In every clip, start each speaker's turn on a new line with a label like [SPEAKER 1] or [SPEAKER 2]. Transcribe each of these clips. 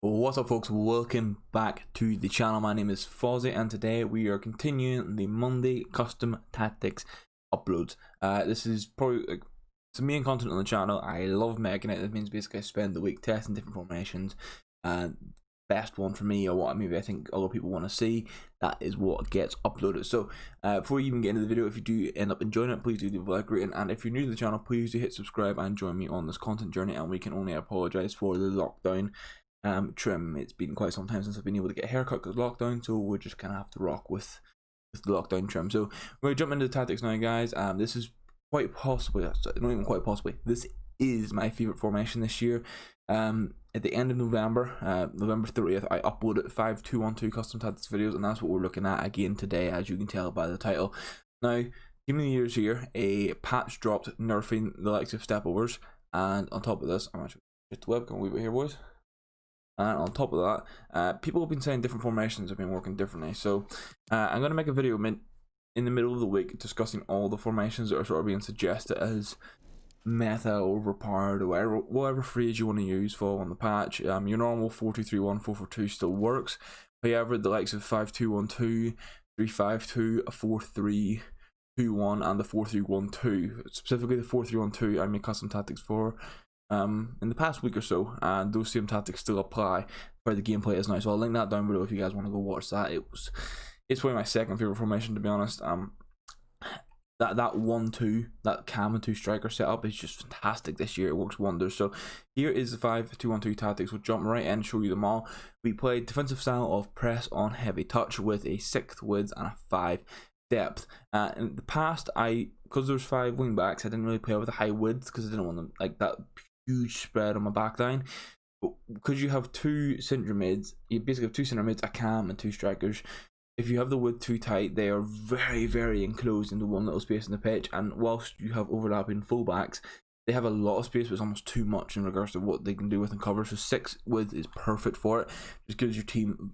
[SPEAKER 1] What's up, folks? Welcome back to the channel. My name is MFozzii, and today we are continuing the Monday custom tactics uploads. This is probably it's the main content on the channel. I love making it. It means basically I spend the week testing different formations, and best one for me, or what maybe I think other people want to see, that is what gets uploaded. So before you even get into the video, if you do end up enjoying it, please do leave a like rating, and if you're new to the channel, please do hit subscribe and join me on this content journey. And we can only apologize for the lockdown trim. It's been quite some time since I've been able to get a haircut because of lockdown, so we're just kind of have to rock with the lockdown trim. So we're going to jump into the tactics now, guys. This is quite possibly, not even quite possibly, this is my favorite formation this year. At the end of November, November 30th, I uploaded 5-2-1-2 custom tactics videos, and that's what we're looking at again today, as you can tell by the title. Now, Team of the Year's here, a patch dropped nerfing the likes of stepovers, and on top of this, I'm actually just the webcam over here, boys. And on top of that, people have been saying different formations have been working differently. So I'm going to make a video in the middle of the week discussing all the formations that are sort of being suggested as meta, overpowered, or whatever phrase you want to use for on the patch. Your normal 4-2-3-1, 4-4-2 still works. However, the likes of 5-2-1-2, 3-5-2, 4-3-2-1, and the 4-3-1-2, specifically the 4-3-1-2, I made custom tactics for in the past week or so, and those same tactics still apply for the gameplay is now. So I'll link that down below if you guys want to go watch that. It's probably my second favorite formation, to be honest. That 1-2, that cam and 2 striker setup is just fantastic this year. It works wonders. So here is the 5-2-1-2 tactics. We'll jump right in and show you them all. We played defensive style of press on heavy touch with a 6th width and a 5 depth. In the past, because there's 5 wing backs, I didn't really play with a high width because I didn't want them like that huge spread on my back line. But because you have 2 centre mids, you basically have 2 centre mids, a cam and 2 strikers. If you have the width too tight, they are very enclosed into one little space in the pitch, and whilst you have overlapping fullbacks, they have a lot of space, but it's almost too much in regards to what they can do within cover. So 6 width is perfect for it. Just gives your team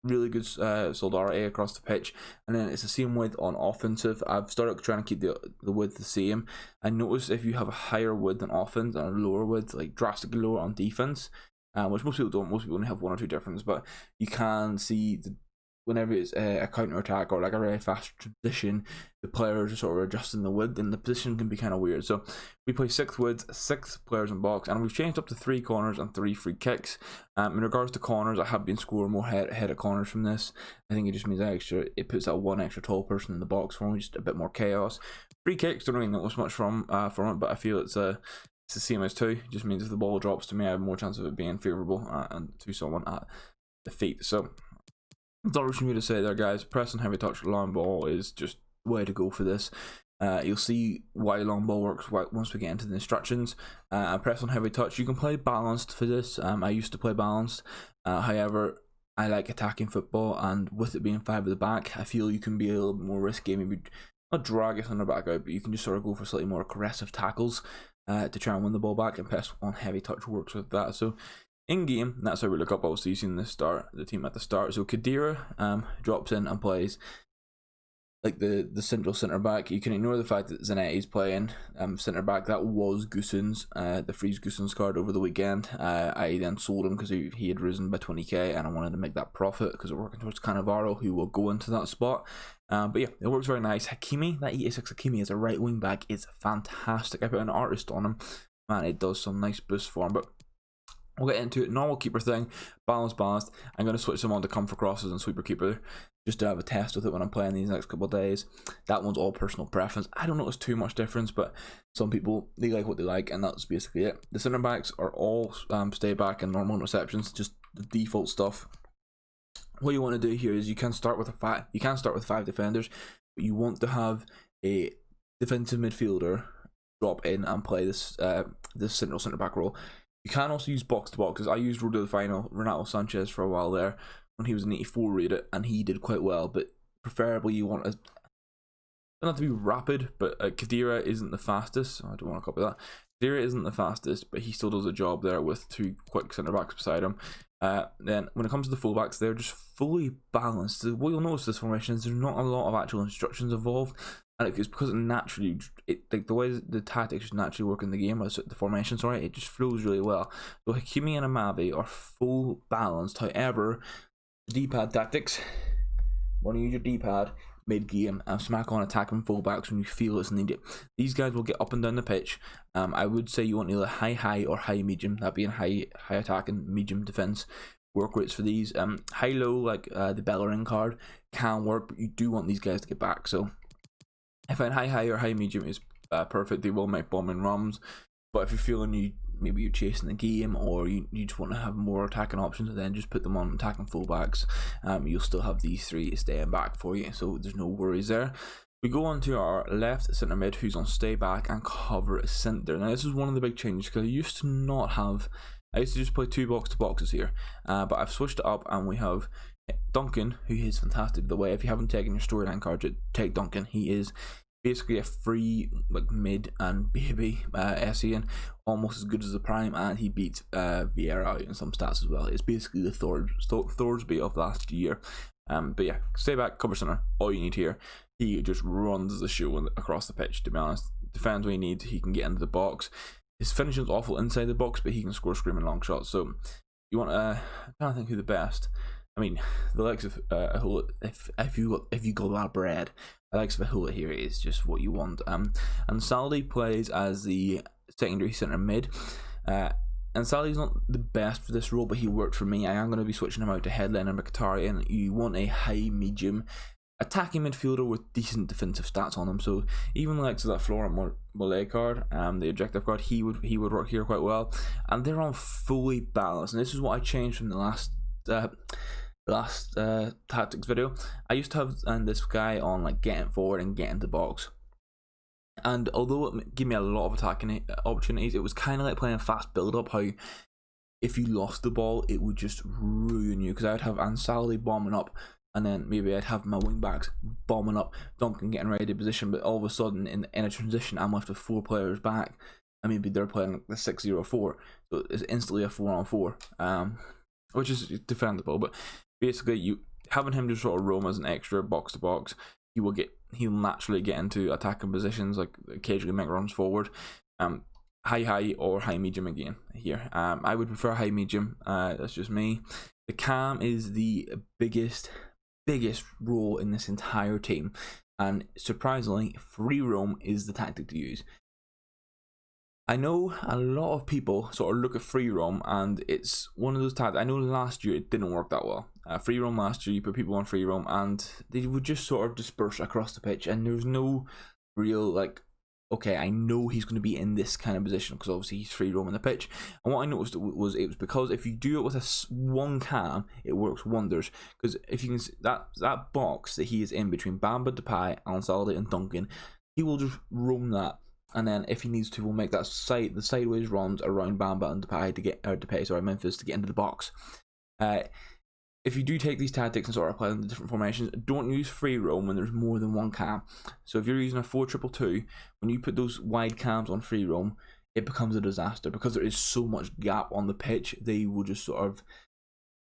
[SPEAKER 1] really good solidarity across the pitch. And then it's the same width on offensive. I've started trying to keep the width the same. I noticed if you have a higher width on offense and a lower width, like drastically lower on defense, which most people don't. Most people only have 1 or 2 differences, but you can see whenever it's a counter attack or like a really fast transition, the players are sort of adjusting the width, and the position can be kind of weird. So we play 6th width, 6 players in box, and we've changed up to 3 corners and 3 free kicks. In regards to corners, I have been scoring more head of corners from this. I think it just means it puts that 1 extra tall person in the box for me, just a bit more chaos. Free kicks, don't really notice much from it, but I feel it's the same as 2. It just means if the ball drops to me, I have more chance of it being favourable and to someone at the feet. So that's all for me to say there, guys. Press and heavy touch long ball is just the way to go for this. You'll see why long ball works once we get into the instructions. Press on heavy touch, you can play balanced for this. I used to play balanced. However, I like attacking football, and with it being 5 at the back, I feel you can be a little bit more risky. Maybe not drag it on the back out, but you can just sort of go for slightly more aggressive tackles to try and win the ball back, and press on heavy touch works with that. So in game, that's how we look up. Obviously, you've seen the team at the start. So Khedira drops in and plays like the central centre back. You can ignore the fact that Zanetti's playing centre back. That was Goossens, the Freeze Goossens card over the weekend. I then sold him because he had risen by 20k, and I wanted to make that profit because we're working towards Cannavaro, who will go into that spot. But yeah, it works very nice. Hakimi, that 86 Hakimi as a right wing back is fantastic. I put an artist on him. Man, it does some nice boost for him. But we'll get into it. Normal keeper thing, balanced. I'm going to switch them on to comfort crosses and sweeper keeper just to have a test with it when I'm playing these next couple of days. That one's all personal preference. I don't notice too much difference, but some people, they like what they like, and that's basically it. The centre backs are all stay back and normal interceptions, just the default stuff. What you want to do here is you can start with 5 defenders, but you want to have a defensive midfielder drop in and play this central centre back role. You can also use box to box, because I used Renato Sanchez for a while there when he was an 84 rated, and he did quite well. But preferably you want not to be rapid, but Khedira isn't the fastest. So I don't want to copy that. Khedira isn't the fastest, but he still does a job there with 2 quick centre backs beside him. Then when it comes to the fullbacks, they're just fully balanced. What you'll notice this formation is there's not a lot of actual instructions involved. and it's because it naturally, like the way the tactics just naturally work in the game, or the formation, sorry, it just flows really well. So Hakimi and MFozzii are full balanced. However, D-pad tactics, want to use your D-pad mid-game and smack on attacking fullbacks when you feel it's needed. These guys will get up and down the pitch. I would say you want either high or high medium, that being high attacking, medium defense work rates for these. High low, like the Bellerin card, can work, but you do want these guys to get back. So if I high or high medium is perfect, they will make bombing runs. But if you're feeling maybe you're chasing the game, or you just want to have more attacking options, then just put them on attacking fullbacks. You'll still have these three staying back for you, so there's no worries there. We go on to our left centre mid, who's on stay back and cover centre. Now this is one of the big changes, because I used to just play 2 box to boxes here, but I've switched it up, and we have Duncan, who is fantastic. By the way, if you haven't taken your storyline card, take Duncan. He is basically a free like mid and baby SEN, almost as good as the prime, and he beats Vieira out in some stats as well. It's basically the Thorsby of last year. But yeah, stay back, cover center, all you need here. He just runs the show across the pitch, to be honest. Defends what you need, he can get into the box. His finishing's awful inside the box, but he can score screaming long shots. So you want I'm trying to think who the best. I mean, the likes of if you got that bread, the likes of Ahula here is just what you want. And Saldi plays as the secondary centre mid. And Saldi's not the best for this role, but he worked for me. I am going to be switching him out to Headland and Mkhitaryan. You want a high medium attacking midfielder with decent defensive stats on him. So even the likes of that Florent Mollet card, the objective card, he would work here quite well. And they're on fully balanced. And this is what I changed from the last tactics video. I used to have this guy on like getting forward and getting the box, and although it gave me a lot of attacking opportunities, it was kind of like playing a fast build up, how if you lost the ball it would just ruin you, because I would have Ansaldi bombing up, and then maybe I'd have my wing backs bombing up, Duncan getting ready to position, but all of a sudden in a transition I'm left with 4 players back, and maybe they're playing like the 6-0-4, so it's instantly a 4-on-4, which is defendable. But basically, having him just sort of roam as an extra box to box, he'll naturally get into attacking positions, like occasionally make runs forward. High or high medium again here. I would prefer high medium. That's just me. The cam is the biggest role in this entire team, and surprisingly, free roam is the tactic to use. I know a lot of people sort of look at free roam, and it's one of those tactics. I know last year it didn't work that well. Free roam last year, you put people on free roam and they would just sort of disperse across the pitch, and there was no real like, okay, I know he's going to be in this kind of position, because obviously he's free roaming the pitch. And what I noticed was it was because if you do it with one cam, it works wonders. Because if you can see that box that he is in between Bamba, Depay, Ansaldi and Duncan, he will just roam that. And then if he needs to, we'll make that the sideways runs around Bamba and Depay, Memphis, to get into the box. If you do take these tactics and sort of apply them to different formations, don't use free roam when there's more than one cam. So if you're using a 4-2-2, when you put those wide cams on free roam, it becomes a disaster, because there is so much gap on the pitch. They will just sort of,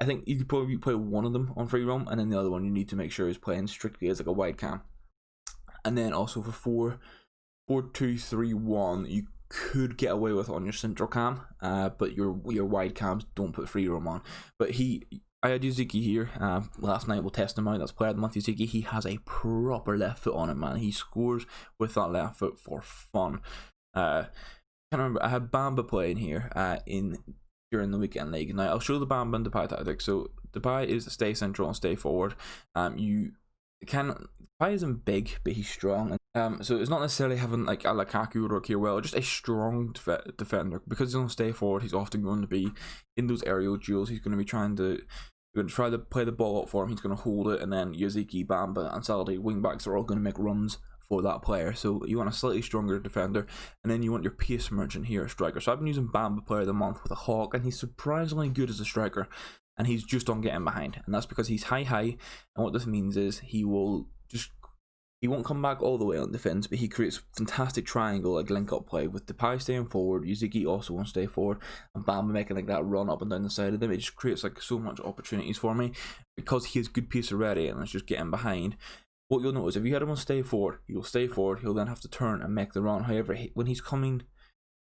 [SPEAKER 1] I think you could probably play one of them on free roam, and then the other one you need to make sure is playing strictly as like a wide cam. And then also for 4-2-3-1, you could get away with on your central cam, but your wide cams don't put free roam on. But I had Yaziki here last night. We'll test him out. That's player of the month, Yaziki. He has a proper left foot on it, man. He scores with that left foot for fun. I can't remember. I had Bamba playing here during the weekend league. Now I'll show the Bamba and Depay tactic. So Depay is stay central and stay forward. Depay isn't big, but he's strong. So it's not necessarily having like a Lukaku would work here well, just a strong defender, because he's going to stay forward. He's often going to be in those aerial duels. He's going to be trying to play the ball up for him. He's going to hold it, and then Yaziki, Bamba, and Saldi, wing backs, are all going to make runs for that player. So you want a slightly stronger defender, and then you want your pace merchant here, a striker. So I've been using Bamba player of the month with a Hawk, and he's surprisingly good as a striker, and he's just on getting behind, and that's because he's high, and what this means is he won't come back all the way on defense, but he creates fantastic triangle like link up play with Depay staying forward, Yaziki also won't stay forward, and Bamba making like that run up and down the side of them. It just creates like so much opportunities for me, because he has good pace already and it's just getting behind. what you'll notice, if you had him on stay forward, he'll stay forward, he'll then have to turn and make the run. However, when he's coming,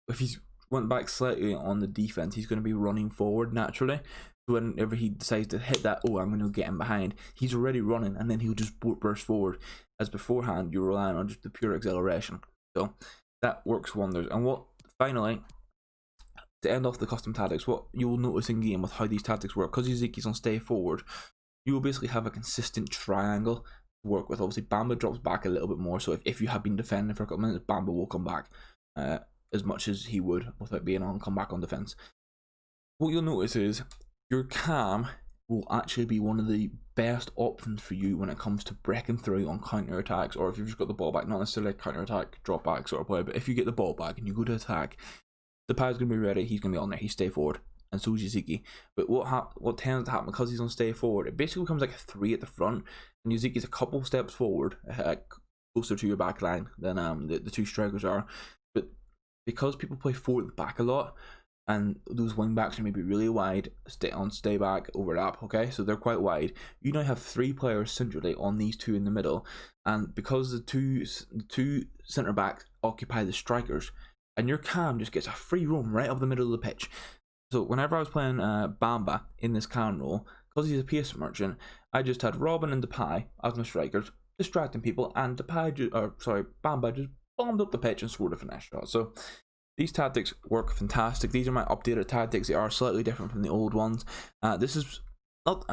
[SPEAKER 1] if he's went back slightly on the defense, he's going to be running forward naturally. So whenever he decides to hit that, oh, I'm going to get him behind, he's already running, and then he'll just burst forward. As beforehand, you're relying on just the pure acceleration. So that works wonders. And what, finally, to end off the custom tactics, what you will notice in game with how these tactics work, because Yaziki's on stay forward, you will basically have a consistent triangle to work with. Obviously, Bamba drops back a little bit more, so if you have been defending for a couple minutes, Bamba will come back as much as he would without being on, come back on defense. What you'll notice is your cam will actually be one of the best options for you when it comes to breaking through on counter attacks, or if you've just got the ball back, not necessarily a counter attack, drop back sort of play, but if you get the ball back and you go to attack, the pad's going to be ready, he's going to be on there, he's stay forward, and so is Yaziki. But what tends to happen, because he's on stay forward, it basically becomes like a 3 at the front, and Yaziki's a couple steps forward, closer to your back line than the two strikers are. But because people play forward at the back a lot, and those wing backs are maybe really wide, stay back, overlap, okay? So they're quite wide. You now have 3 players centrally on these 2 in the middle, and because the two centre backs occupy the strikers, and your cam just gets a free roam right up the middle of the pitch. So whenever I was playing Bamba in this cam role, because he's a pace merchant, I just had Robin and Depay as my strikers, distracting people, and Bamba just bombed up the pitch and scored a finesse shot. So these tactics work fantastic. These are my updated tactics. They are slightly different from the old ones. This is not.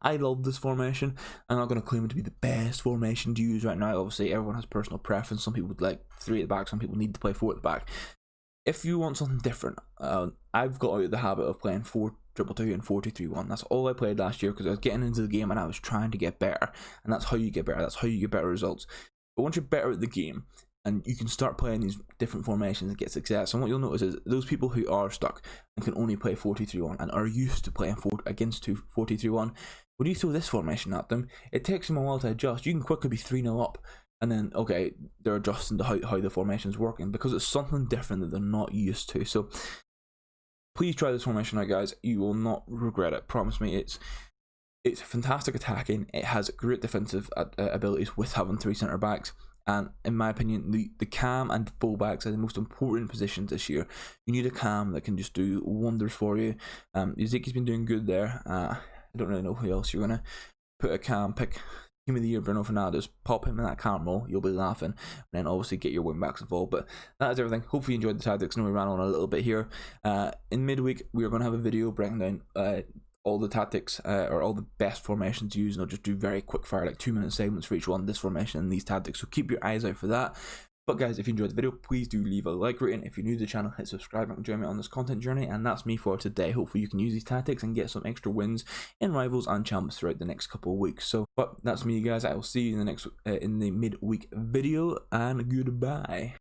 [SPEAKER 1] I love this formation. I'm not going to claim it to be the best formation to use right now. Obviously, everyone has personal preference. Some people would like 3 at the back. Some people need to play 4 at the back. If you want something different, I've got out of the habit of playing 4-2-2 and 4-2-3-1. That's all I played last year because I was getting into the game and I was trying to get better. And that's how you get better. That's how you get better results. But once you're better at the game, and you can start playing these different formations and get success. And what you'll notice is those people who are stuck and can only play 4-2-3-1 and are used to playing 4-2-3-1, when you throw this formation at them, it takes them a while to adjust. You can quickly be 3-0 up, and then, okay, they're adjusting to how the formation is working because it's something different that they're not used to. So please try this formation out, guys. You will not regret it. Promise me. It's fantastic attacking. It has great defensive abilities with having 3 centre backs. And in my opinion, the cam and fullbacks are the most important positions this year. You need a cam that can just do wonders for you. Yaziki's been doing good there. I don't really know who else you're going to put a cam. Pick Team of the Year, Bruno Fernandes. Pop him in that cam role. You'll be laughing. And then obviously get your wing backs involved. But that is everything. Hopefully you enjoyed the tactics. I know we ran on a little bit here. In midweek, we are going to have a video breaking down all the tactics or all the best formations to use, and I'll just do very quick fire, like 2-minute segments for each one, this formation and these tactics, so keep your eyes out for that. But guys, if you enjoyed the video, please do leave a like rating. If you're new to the channel, hit subscribe and join me on this content journey. And that's me for today. Hopefully you can use these tactics and get some extra wins in rivals and champs throughout the next couple of weeks. So but that's me, guys. I will see you in the next in the midweek video, and goodbye.